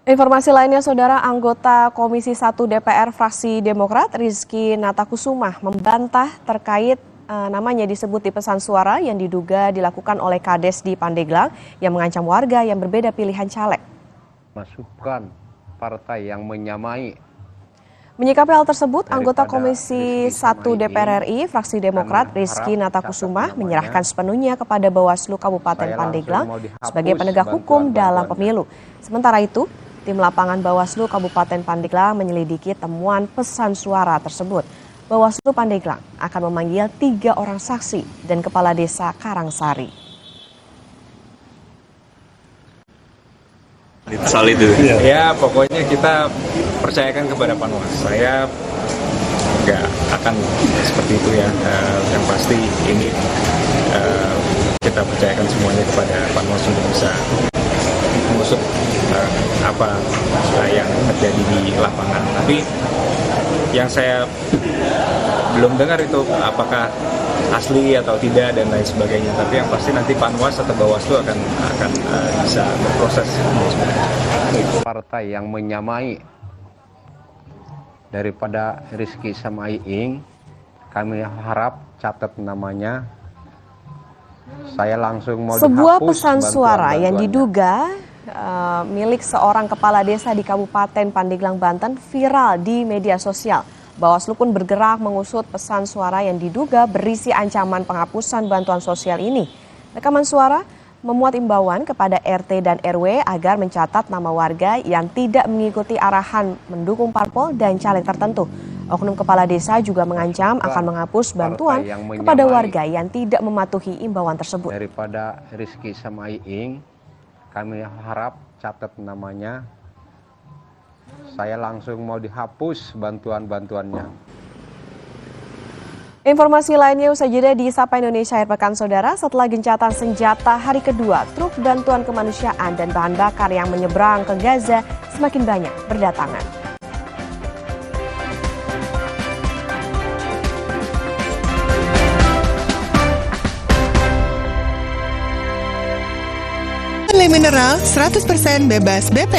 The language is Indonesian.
Informasi lainnya, Saudara, anggota Komisi 1 DPR fraksi Demokrat Rizky Natakusumah membantah terkait namanya disebut di pesan suara yang diduga dilakukan oleh Kades di Pandeglang yang mengancam warga yang berbeda pilihan caleg. Masukkan partai yang menyamai. Menyikapi hal tersebut, anggota Komisi 1 DPR RI fraksi Demokrat Rizky Natakusumah menyerahkan sepenuhnya kepada Bawaslu Kabupaten Pandeglang sebagai penegak hukum dalam pemilu. Sementara itu, tim lapangan Bawaslu Kabupaten Pandeglang menyelidiki temuan pesan suara tersebut. Bawaslu Pandeglang akan memanggil 3 orang saksi dan Kepala Desa Karangsari. Soal itu? Ya, pokoknya kita percayakan kepada Panwas. Saya nggak akan seperti itu ya. Yang pasti ini kita percayakan semuanya kepada Panwas untuk bisa mengusut apa yang terjadi di lapangan. Tapi yang saya belum dengar itu apakah asli atau tidak dan lain sebagainya. Tapi yang pasti nanti Panwas atau Bawaslu akan bisa berproses. Partai yang menyamai daripada Rizky sama Iing, kami harap catat namanya. Saya langsung mau sebuah pesan suara yang diduga milik seorang kepala desa di Kabupaten Pandeglang, Banten viral di media sosial. Bawaslu pun bergerak mengusut pesan suara yang diduga berisi ancaman penghapusan bantuan sosial ini. Rekaman suara memuat imbauan kepada RT dan RW agar mencatat nama warga yang tidak mengikuti arahan mendukung parpol dan caleg tertentu. Oknum kepala desa juga mengancam akan menghapus bantuan kepada warga yang tidak mematuhi imbauan tersebut. Daripada Rizky sama Iing, kami harap catat namanya. Saya langsung mau dihapus bantuan-bantuannya. Informasi lainnya usai jeda di Sapa Indonesia Akhir Pekan, Saudara. Setelah gencatan senjata hari kedua, truk bantuan kemanusiaan dan bahan bakar yang menyeberang ke Gaza semakin banyak berdatangan. Mineral 100% bebas BPA.